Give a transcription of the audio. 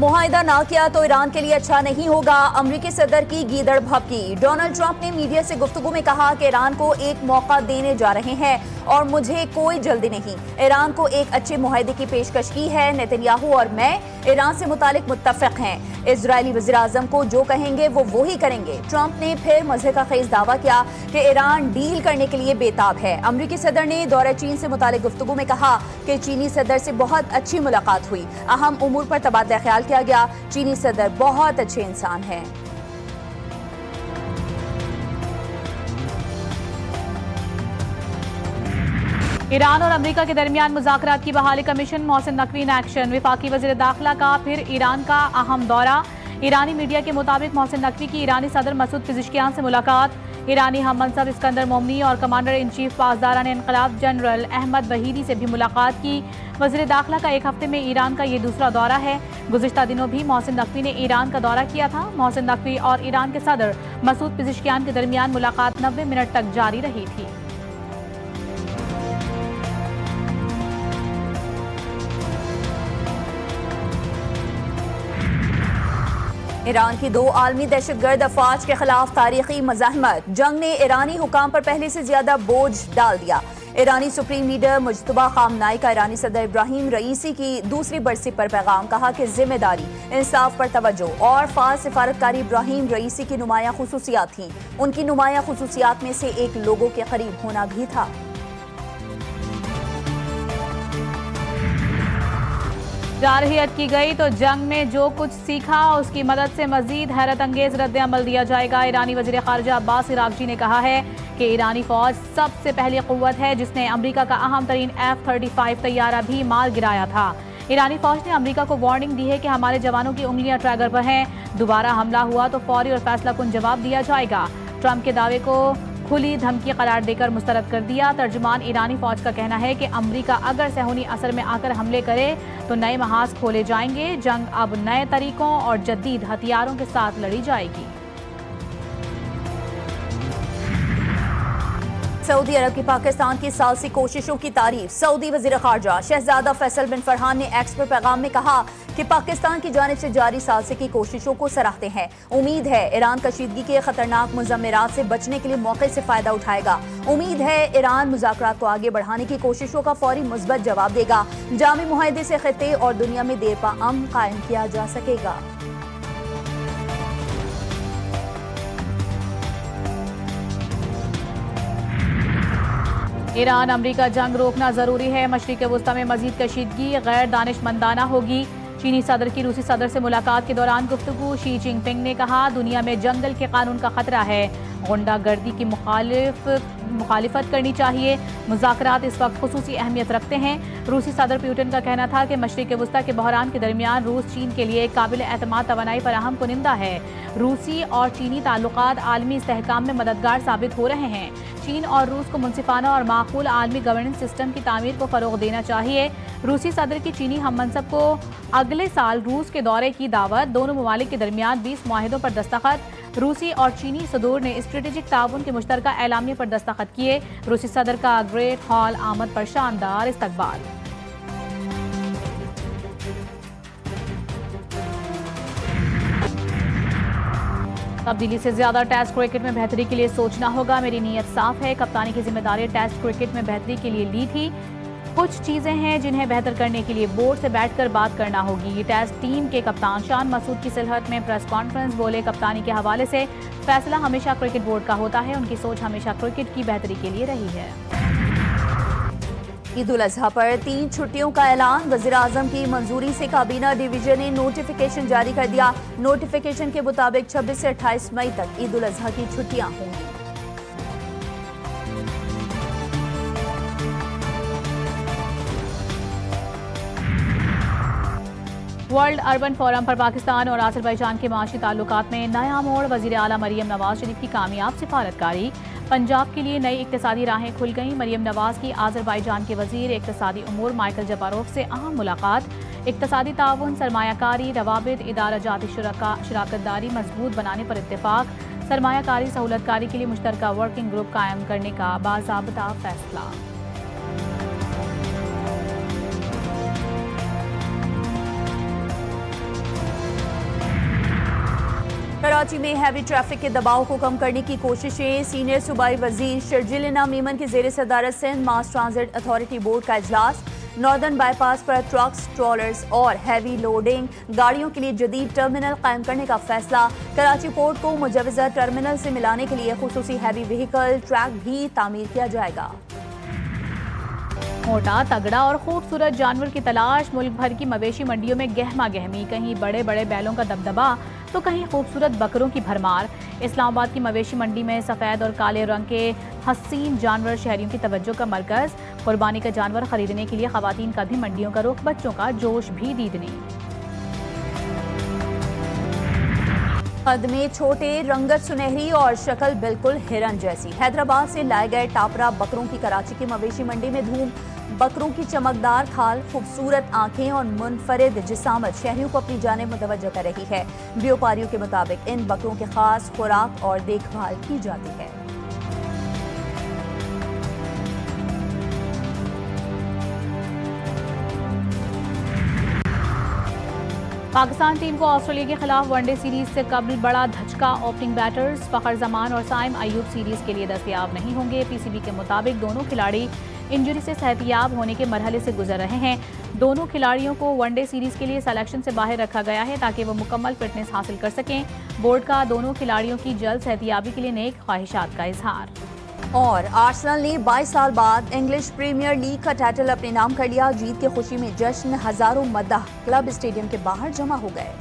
मुआहिदा ना किया तो ईरान के लिए अच्छा नहीं होगा। अमरीकी सदर की गीदड़ भभकी। डोनाल्ड ट्रंप ने मीडिया से गुफ्तगू में कहा कि ईरान को एक मौका देने जा रहे हैं और मुझे कोई जल्दी नहीं। ईरान को एक अच्छे मुआहिदे की पेशकश की है। नेतन्याहू और मैं ईरान से मुतालिक मुत्तफिक हैं। इजरायली वज़ीर आज़म को जो कहेंगे वो ही करेंगे। ट्रंप ने फिर मज़हक़खेज़ दावा किया कि ईरान डील करने के लिए बेताब है। अमरीकी सदर ने दौरे चीन से मुतालिक गुफ्तगू में कहा कि चीनी सदर से बहुत अच्छी मुलाकात हुई। अहम उमूर पर तबादला ख्याल किया गया। चीनी सदर बहुत अच्छे इंसान हैं। ईरान और अमेरिका के दरमियान मुज़ाकरात की बहाली का mission. Mohsin Naqvi in action. वफाकी वज़ीर दाखिला का फिर ईरान का अहम दौरा। ईरानी मीडिया के मुताबिक मोहसिन नकवी की ईरानी सदर मसूद पिज़ेश्कियान से मुलाकात। ईरानी हम मनसब इस्कंदर मोमनी और कमांडर इन चीफ पासदारान इनक़लाब जनरल अहमद वहीदी से भी मुलाकात की। वज़ीर दाखिला का एक हफ्ते में ईरान का ये दूसरा दौरा है। गुज़िश्ता दिनों भी मोहसिन नकवी ने ईरान का दौरा किया था। मोहसिन नकवी और ईरान के सदर मसूद पिज़ेश्कियान के दरमियान मुलाकात 90 मिनट तक जारी रही थी। ईरान की 2 आलमी दहशतगर्द अफवाज के खिलाफ तारीखी मज़ाहमत। जंग ने ईरानी हुकाम पर पहले से ज्यादा बोझ डाल दिया। ईरानी सुप्रीम लीडर मुज्तबा खामनाई का ईरानी सदर इब्राहिम रईसी की दूसरी बरसी पर पैगाम। कहा कि जिम्मेदारी, इंसाफ पर तवज्जो और फाज सिफारतकारी इब्राहिम रईसी की नुमाया खुसूसियात थी। उनकी नुमाया खुसूसियात में से एक लोगों के करीब होना भी था। जारहियत की गई तो जंग में जो कुछ सीखा उसकी मदद से मजीद हैरत अंगेज रद्द अमल दिया जाएगा। ईरानी वज़ीर ख़ारिजा अब्बास इराक़ची ने कहा है कि ईरानी फौज सबसे पहली क़ुव्वत है जिसने अमरीका का अहम तरीन F-35 तैयारा भी मार गिराया था। ईरानी फौज ने अमरीका को वार्निंग दी है कि हमारे जवानों की उंगलियां ट्रैगर पर हैं। दोबारा हमला हुआ तो फौरी और फैसलाकुन जवाब दिया जाएगा। ट्रंप के दावे को खुली धमकी करार देकर मुस्तरद कर दिया। तर्जुमान ईरानी फौज का कहना है कि अमरीका अगर सहूनी असर में आकर हमले करे तो नए महाज खोले जाएंगे। जंग अब नए तरीकों और जदीद हथियारों के साथ लड़ी जाएगी। सऊदी अरब की पाकिस्तान की सालसी कोशिशों की तारीफ। सऊदी वज़ीर ख़ारिजा शहजादा फैसल बिन फरहान ने एक्स पर पैगाम में कहा कि पाकिस्तान की जानिब से जारी सालसी की कोशिशों को सराहते हैं। उम्मीद है ईरान कशीदगी के खतरनाक मुज़म्मिरात से बचने के लिए मौके से फ़ायदा उठाएगा। उम्मीद है ईरान मुज़ाकरात को आगे बढ़ाने की कोशिशों का फौरी मुस्बत जवाब देगा। जामी मुआहदे से खित्ते और दुनिया में देर पा अमन कायम किया जा सकेगा। ईरान अमरीका जंग रोकना जरूरी है। मशरिक़ वुस्ता में मजीद कशीदगी गैर दानिशमंदाना होगी। चीनी सदर की रूसी सदर से मुलाकात के दौरान गुफ्तगू। शी जिनपिंग ने कहा दुनिया में जंगल के कानून का खतरा है। गुंडागर्दी की मुखालिफत करनी चाहिए। मुज़ाकरात इस वक्त खुसूसी अहमियत रखते हैं। रूसी सदर पुतिन का कहना था कि मशरिक़ वुस्ता के बहरान के दरमियान रूस चीन के लिए काबिल एतमाद तवानाई फराहम कुनिंदा है। रूसी और चीनी ताल्लुकात आलमी इस्तेहकाम में मददगार साबित हो रहे हैं। चीन और रूस को मुनसिफाना और माकूल आलमी गवर्नेंस सिस्टम की तामीर को फ़रोग़ देना चाहिए। रूसी सदर की चीनी हम मनसब को अगले साल रूस के दौरे की दावत। दोनों ममालिक के दरमियान 20 मुआहिदों पर दस्तखत। रूसी और चीनी सदूर ने स्ट्रेटेजिक ताउन के मुश्तरका एलामिया पर दस्तखत किए। रूसी सदर का ग्रेट हॉल आमद पर शानदार इस्तकबाल। तब्दीली से ज्यादा टेस्ट क्रिकेट में बेहतरी के लिए सोचना होगा। मेरी नीयत साफ है। कप्तानी की जिम्मेदारी टेस्ट क्रिकेट में बेहतरी के लिए ली थी। कुछ चीजें हैं जिन्हें बेहतर करने के लिए बोर्ड से बैठकर बात करना होगी। टेस्ट टीम के कप्तान शान मसूद की सिलहट में प्रेस कॉन्फ्रेंस। बोले कप्तानी के हवाले से फैसला हमेशा क्रिकेट बोर्ड का होता है। उनकी सोच हमेशा क्रिकेट की बेहतरी के लिए रही है। ईद उल अजहा पर 3 छुट्टियों का ऐलान। वज़ीर आज़म की मंजूरी से काबीना डिवीजन ने नोटिफिकेशन जारी कर दिया। नोटिफिकेशन के मुताबिक 26 से 28 मई तक ईद उल अजहा की छुट्टियां होंगी। वर्ल्ड अर्बन फोरम पर पाकिस्तान और आज़रबाईजान के माशी ताल्लुकात में नया मोड़। वज़ीर आला मरियम नवाज शरीफ की कामयाब सिफारतकारी। पंजाब के लिए नई इक्तिसादी राहें खुल गईं। मरियम नवाज की आज़रबाईजान के वज़ीर इक्तिसादी उमूर माइकल जबारोफ से अहम मुलाकात। इक्तिसादी ताउन, सरमायाकारी, रवाबित, इदारा जाती शराकतदारी मजबूत बनाने पर इत्तेफाक। सरमायाकारी सहूलतकारी के लिए मुश्तरका वर्किंग ग्रुप कायम करने का बाज़ाब्ता फैसला। कराची में हैवी ट्रैफिक के दबाव को कम करने की कोशिशें। सीनियर सूबाई वजीर शर्जिल मीमन की जेर सदारत Sindh mass transit authority board का इजलास। नॉर्दर्न बाईपास पर ट्रक्स, ट्रॉलर्स और हैवी लोडिंग गाड़ियों के लिए जदीद टर्मिनल कायम करने का फैसला। कराची पोर्ट को मुजवजा टर्मिनल से मिलाने के लिए खुसूसी हैवी व्हीकल ट्रैक भी तामीर किया जाएगा। मोटा, तगड़ा और खूबसूरत जानवर की तलाश। मुल्क भर की मवेशी मंडियों में गहमा गहमी, कहीं बड़े बड़े बैलों का दबदबा तो कहीं खूबसूरत बकरों की भरमार। इस्लामाबाद की मवेशी मंडी में सफ़ेद और काले रंग के हसीन जानवर शहरियों की तवज्जो का मरकज। कुर्बानी का जानवर खरीदने के लिए खवातीन का भी मंडियों का रुख, बच्चों का जोश भी दीदनी। कद में छोटे, रंगत सुनहरी और शक्ल बिल्कुल हिरन जैसी। हैदराबाद से लाए गए टापरा बकरों की कराची की मवेशी मंडी में धूम। बकरों की चमकदार खाल, खूबसूरत आंखें और मुनफरिद जिसामत शहरियों को अपनी जानिब मुतवज्जो कर रही है। व्यापारियों के मुताबिक इन बकरों की खास खुराक और देखभाल की जाती है। पाकिस्तान टीम को ऑस्ट्रेलिया के खिलाफ वनडे सीरीज से कबल बड़ा धचका। ओपनिंग बैटर्स फखर जमान और साइम अयूब सीरीज के लिए दस्तयाब नहीं होंगे। पीसीबी के मुताबिक दोनों खिलाड़ी इंजरी से सेहतियाब होने के मरहले से गुजर रहे हैं। दोनों खिलाड़ियों को वनडे सीरीज के लिए सिलेक्शन से बाहर रखा गया है ताकि वो मुकम्मल फिटनेस हासिल कर सकें। बोर्ड का दोनों खिलाड़ियों की जल्द सेहतियाबी के लिए नेक ख्वाहिशात का इजहार। और आर्सेनल ने 22 साल बाद इंग्लिश प्रीमियर लीग का टाइटल अपने नाम कर लिया। जीत की खुशी में जश्न, हजारों मद्दाह क्लब स्टेडियम के बाहर जमा हो गए।